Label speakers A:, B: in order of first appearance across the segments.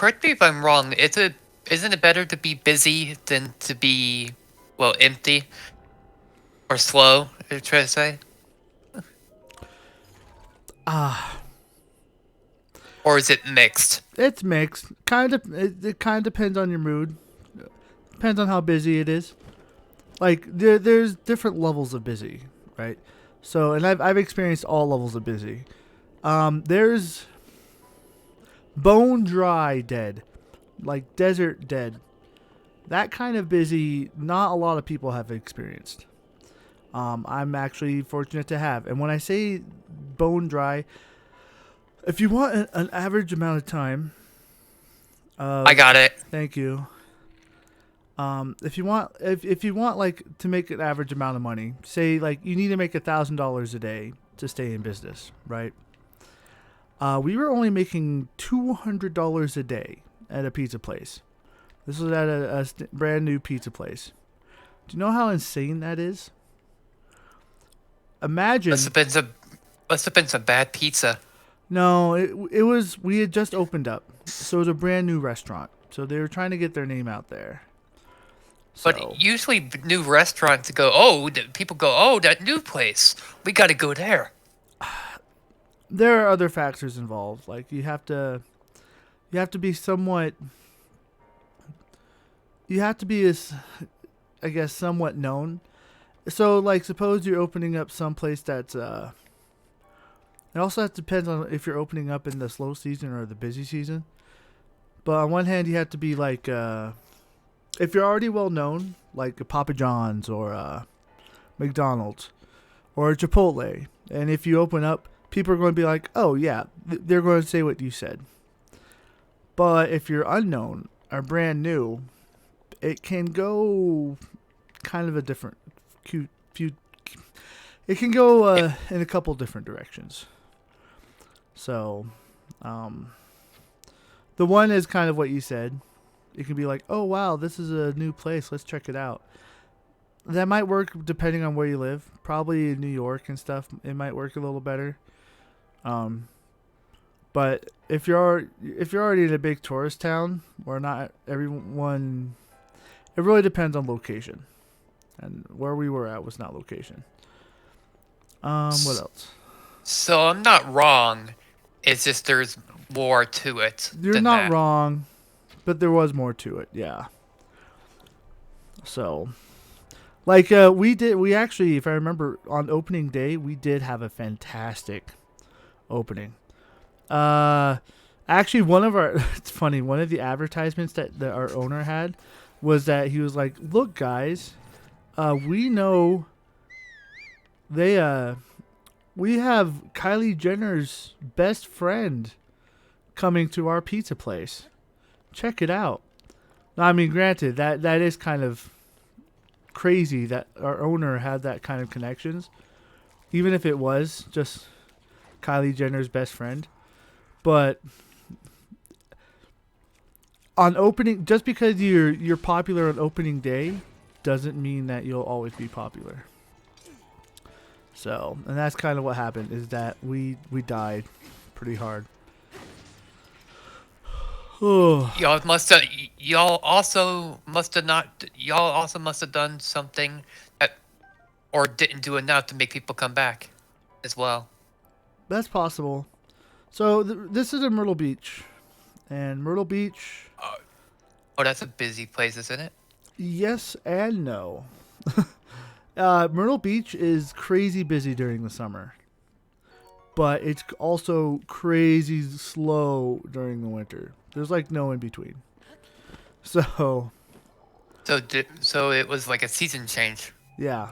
A: correct me if I'm wrong. Isn't it better to be busy than to be, well, empty or slow? You're trying to say,
B: Ah,
A: or is it mixed?
B: it's mixed. It kind of depends on your mood. Depends on how busy it is. Like there's different levels of busy, right? So, and I've experienced all levels of busy. There's bone dry dead, like desert dead. That kind of busy, not a lot of people have experienced. I'm actually fortunate to have. And when I say bone dry, if you want an average amount of time
A: I
B: of,
A: got it.
B: thank you. If you want like to make an average amount of money, say like you need to make $1,000 a day to stay in business, right? We were only making $200 a day at a pizza place. This was at a brand new pizza place. Do you know how insane that is?
A: Must
B: Imagine.
A: have been some. Must have been some bad pizza.
B: No, it was. We had just opened up, so it was a brand new restaurant. So they were trying to get their name out there.
A: But
B: So
A: usually, new restaurants go, oh, people go, oh, that new place. We got to go there.
B: there are other factors involved. Like you have to be somewhat, you have to be as, I guess, somewhat known. So like, suppose you're opening up someplace that's It also depends on if you're opening up in the slow season or the busy season. But on one hand, you have to be like, if you're already well known, like a Papa John's or McDonald's or Chipotle, and if you open up, people are going to be like, oh yeah, they're going to say what you said. But if you're unknown or brand new, it can go kind of a different few. It can go
A: Yeah.
B: in a couple different directions. So, um, the one is kind of what you said. It can be like, oh wow, this is a new place. Let's check it out. That might work depending on where you live. Probably in New York and stuff, it might work a little better. Um, but if you're already in a big tourist town, or not everyone, it really depends on location. And where we were at was not location. What else?
A: So I'm not wrong. It's just there's more to it
B: You're
A: than
B: not
A: that.
B: wrong, but there was more to it. Yeah. So, like, we actually, if I remember, on opening day, we did have a fantastic opening. Uh, Actually, one of our, it's funny, one of the advertisements that our owner had was that he was like, look, guys, we know they, we have Kylie Jenner's best friend coming to our pizza place. Check it out. Now, I mean, granted, that is kind of crazy that our owner had that kind of connections, even if it was just Kylie Jenner's best friend. But on opening, just because you're popular on opening day, doesn't mean that you'll always be popular. So, and that's kind of what happened is that we died pretty hard. Oh,
A: Y'all must have. Y'all also must have not. Y'all also must have done something that, or didn't do enough to make people come back, as well.
B: that's possible. So this is in Myrtle Beach, and Myrtle Beach,
A: Uh, oh, that's a busy place, isn't it?
B: yes and no. Myrtle Beach is crazy busy during the summer, but it's also crazy slow during the winter. There's like no in between. So,
A: So it was like a season change.
B: yeah,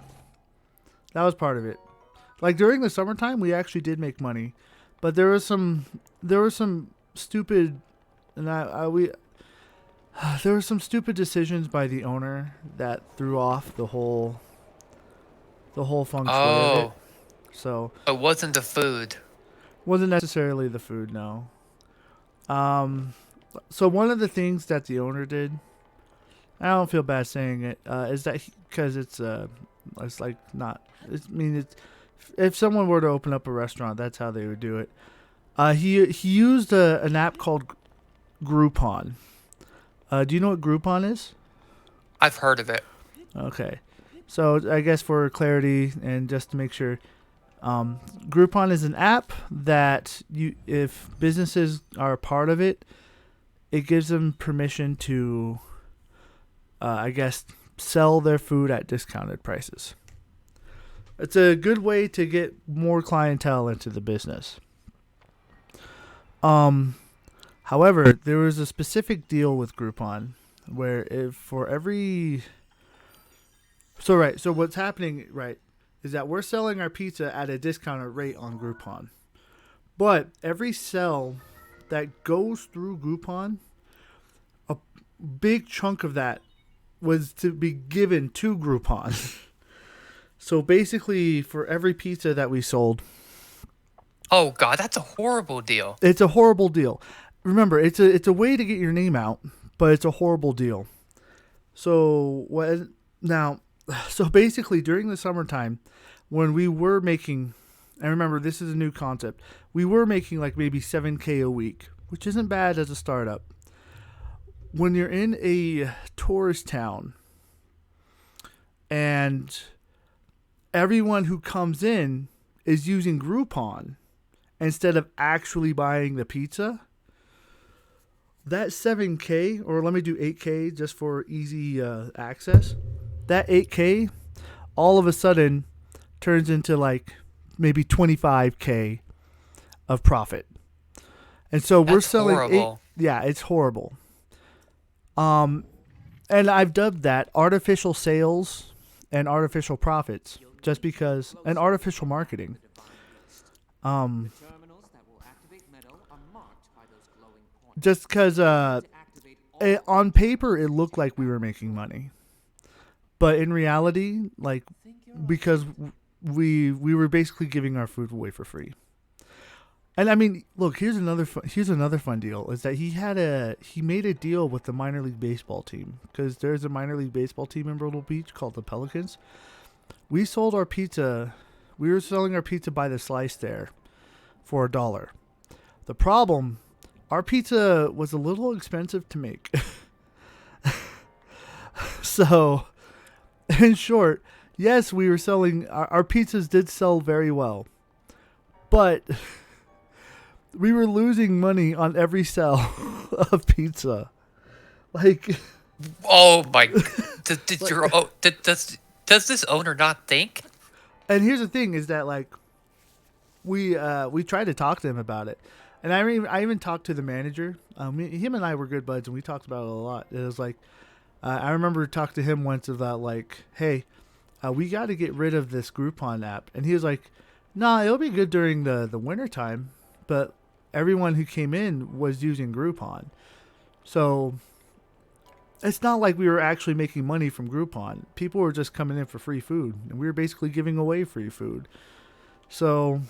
B: that was part of it. Like during the summertime, we actually did make money, but there was some stupid, and I we there were some stupid decisions by the owner that threw off the whole feng shui of it.
A: Oh,
B: So
A: it wasn't the food.
B: wasn't necessarily the food, no. Um, so one of the things that the owner did, I don't feel bad saying it, is that because it's like not. I mean, it's if someone were to open up a restaurant, that's how they would do it. He used an app called Groupon. Do you know what Groupon is?
A: I've heard of it.
B: Okay. So I guess for clarity and just to make sure, Groupon is an app that if businesses are a part of it, it gives them permission to, I guess, sell their food at discounted prices. It's a good way to get more clientele into the business. However, there was a specific deal with Groupon where if for every so what's happening is that we're selling our pizza at a discounted rate on Groupon. But every sell that goes through Groupon, a big chunk of that was to be given to Groupon. So basically, for every pizza that we sold,
A: Oh God, that's a horrible deal.
B: it's a horrible deal. Remember, it's a way to get your name out, but it's a horrible deal. So so basically during the summertime, when we were making, and remember this is a new concept, we were making like maybe 7K a week, which isn't bad as a startup. When you're in a tourist town and everyone who comes in is using Groupon instead of actually buying the pizza, that 7K, or let me do 8K just for easy access, that 8K all of a sudden turns into like maybe 25K of profit. And so we're
A: That's
B: selling
A: horrible.
B: yeah, it's horrible. And I've dubbed that artificial sales and artificial profits just because, and artificial marketing. Just because on paper it looked like we were making money, but in reality, like, because we were basically giving our food away for free. And I mean, look, here's another fun deal is that he made a deal with the minor league baseball team, because there's a minor league baseball team in Myrtle Beach called the Pelicans. We sold our pizza. We were selling our pizza by the slice there for $1. The problem, our pizza was a little expensive to make. So, in short, yes, we were selling, our pizzas did sell very well, but we were losing money on every sell of pizza. Like,
A: Oh my! Did
B: Like-
A: your does this owner not think?
B: and here's the thing is that, like, we tried to talk to him about it, and I even talked to the manager. Him and I were good buds, and we talked about it a lot. It was like, I remember talking to him once about like, hey, we got to get rid of this Groupon app, and he was like, nah, it'll be good during the winter time, but everyone who came in was using Groupon, so it's not like we were actually making money from Groupon. People were just coming in for free food, and we were basically giving away free food. So,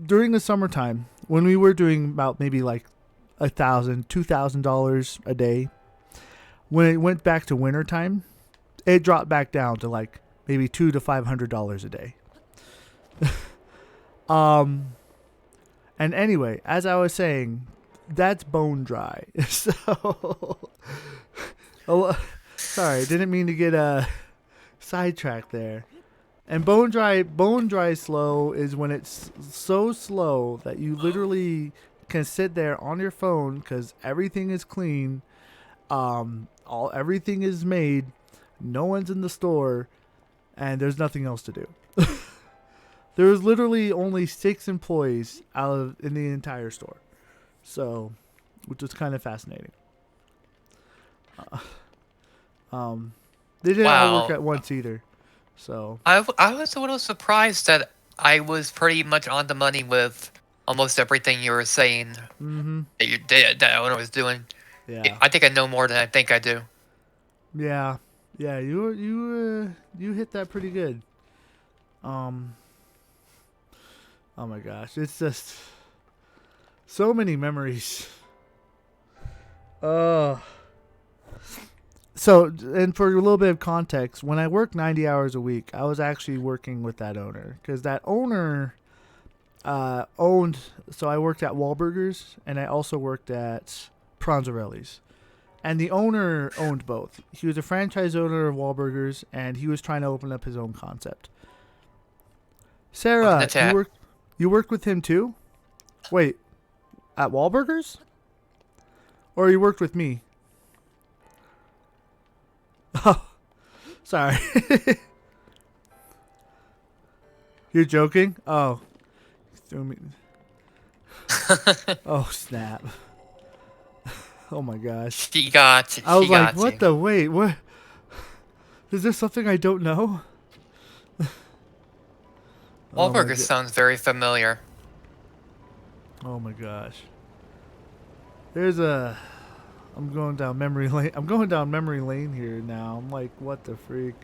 B: during the summertime, when we were doing about maybe like $2,000 a day, when it went back to wintertime, it dropped back down to like maybe $200 to $500 a day. And anyway, as I was saying, that's bone dry. So, sorry, didn't mean to get sidetracked there. And bone dry slow is when it's so slow that you literally can sit there on your phone because everything is clean, everything is made, no one's in the store, and there's nothing else to do. There was literally only 6 employees in the entire store, so, which was kind of fascinating. They didn't all work
A: Wow.
B: at once either, so.
A: I was a little surprised that I was pretty much on the money with almost everything you were saying that owner was doing.
B: Yeah.
A: I think I know more than I think I do.
B: Yeah, you hit that pretty good. Oh my gosh, it's just so many memories. So, and for a little bit of context, when I worked 90 hours a week, I was actually working with that owner, because that owner owned. So I worked at Wahlburgers, and I also worked at Pranzarelli's. And the owner owned both. He was a franchise owner of Wahlburgers, and he was trying to open up his own concept. Sarah,
A: chat.
B: you worked with him too? Wait, at Wahlburgers? Or you worked with me? Oh, sorry. You're joking? Oh. Threw me. Oh, snap. Oh my gosh. I was like, what the wait, what? Is there something I don't know?
A: Wahlburgers sounds very familiar.
B: Oh my gosh. There's a I'm going down memory lane. I'm going down memory lane here now. I'm like, what the freak?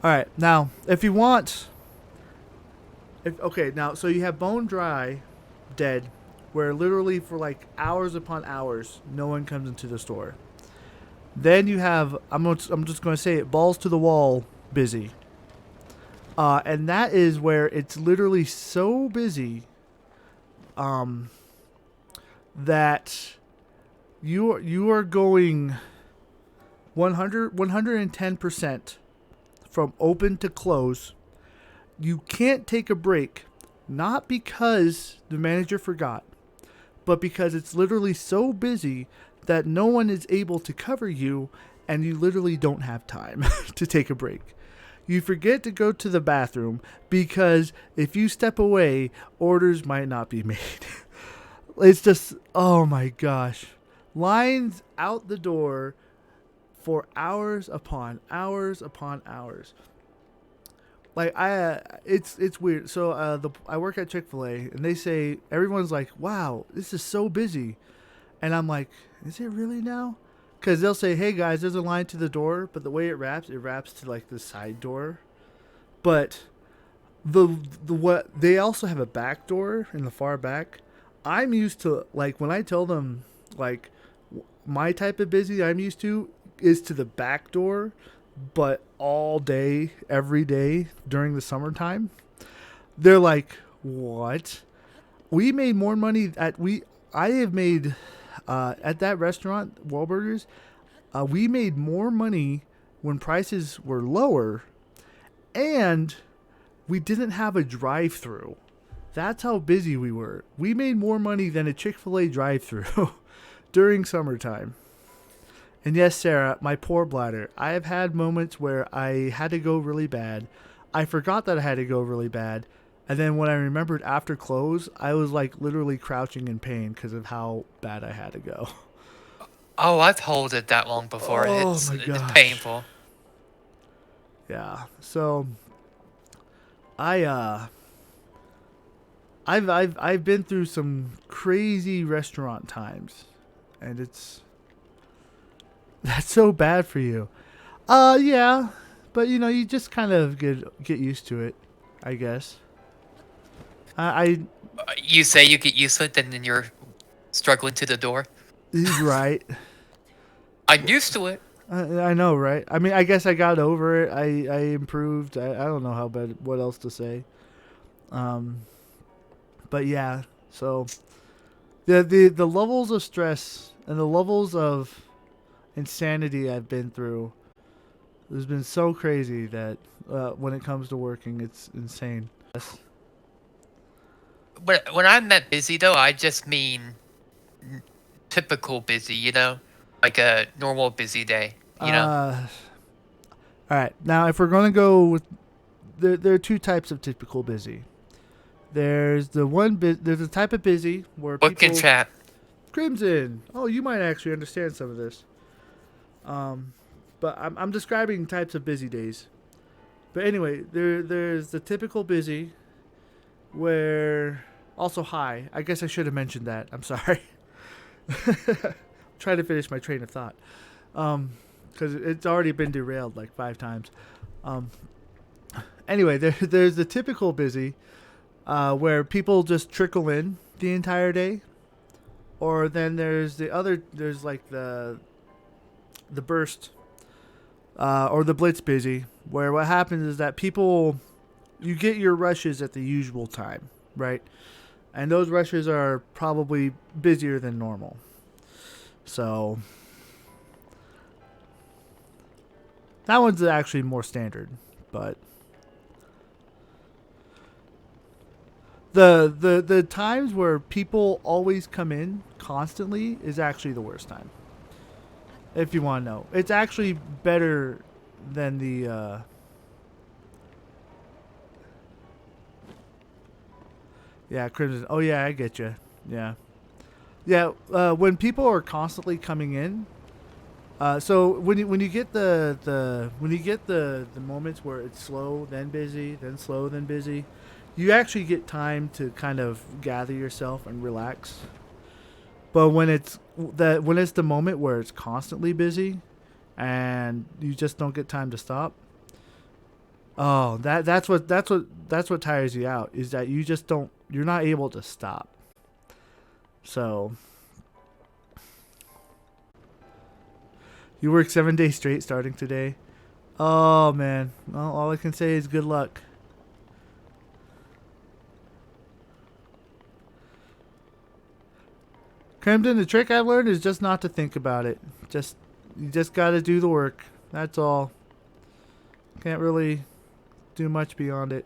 B: All right, now if you want, okay, now so you have Bone Dry, Dead, where literally for like hours upon hours, no one comes into the store. Then you have I'm just going to say it, Balls to the Wall, Busy, and that is where it's literally so busy, that you are going 110% from open to close. You can't take a break, not because the manager forgot, but because it's literally so busy that no one is able to cover you, and you literally don't have time to take a break. You forget to go to the bathroom because if you step away, orders might not be made. It's just, oh my gosh. Lines out the door for hours upon hours upon hours. Like it's weird. So I work at Chick-fil-A, and they say everyone's like, "Wow, this is so busy," and I'm like, "Is it really now?" Because they'll say, "Hey guys, there's a line to the door," but the way it wraps to like the side door. But the what they also have a back door in the far back. I'm used to, like, when I tell them like my type of busy I'm used to is to the back door, but all day, every day during the summertime. They're like, "What?" We made more money I have made at that restaurant, Wahlburgers. We made more money when prices were lower, and we didn't have a drive-through. That's how busy we were. We made more money than a Chick-fil-A drive-through during summertime. And yes, Sarah, my poor bladder. I have had moments where I had to go really bad. I forgot that I had to go really bad. And then when I remembered after close, I was like literally crouching in pain because of how bad I had to go.
A: Oh, I've held it that long before.
B: Oh
A: It's
B: my
A: it's
B: gosh.
A: painful.
B: Yeah. So I've been through some crazy restaurant times, and that's so bad for you. Yeah, but you just kind of get used to it, I guess. I
A: You say you get used to it, then you're struggling to the door.
B: right.
A: I'm used to it.
B: I know, right? I mean, I guess I got over it. I improved. I don't know how bad. What else to say? But yeah. So the levels of stress and the levels of insanity I've been through has been so crazy that when it comes to working, it's insane. Yes.
A: When I meant busy, though, I just mean typical busy, like a normal busy day,
B: All right. Now, if we're gonna go with there are two types of typical busy. There's there's a type of busy where
A: Book
B: people
A: and chat.
B: Crimson. Oh, you might actually understand some of this. But I'm describing types of busy days. But anyway, there's the typical busy where also high. I guess I should have mentioned that. I'm sorry. Trying to finish my train of thought. Because it's already been derailed like 5 times. Anyway, there's the typical busy where people just trickle in the entire day. Or then there's like the burst or the blitz busy, where what happens is that people you get your rushes at the usual time, right? And those rushes are probably busier than normal. So that one's actually more standard, but the times where people always come in constantly is actually the worst time. If you want to know, it's actually better than the yeah, Crimson. Oh yeah, I get you. Yeah. Yeah, when people are constantly coming in, so when you get the moments where it's slow then busy then slow then busy, you actually get time to kind of gather yourself and relax. But when it's the moment where it's constantly busy, and you just don't get time to stop. Oh, that's what tires you out is that you're not able to stop. So you work 7 days straight starting today. Oh man, well, all I can say is good luck. Crimson, the trick I've learned is just not to think about it. You just got to do the work. That's all. Can't really do much beyond it.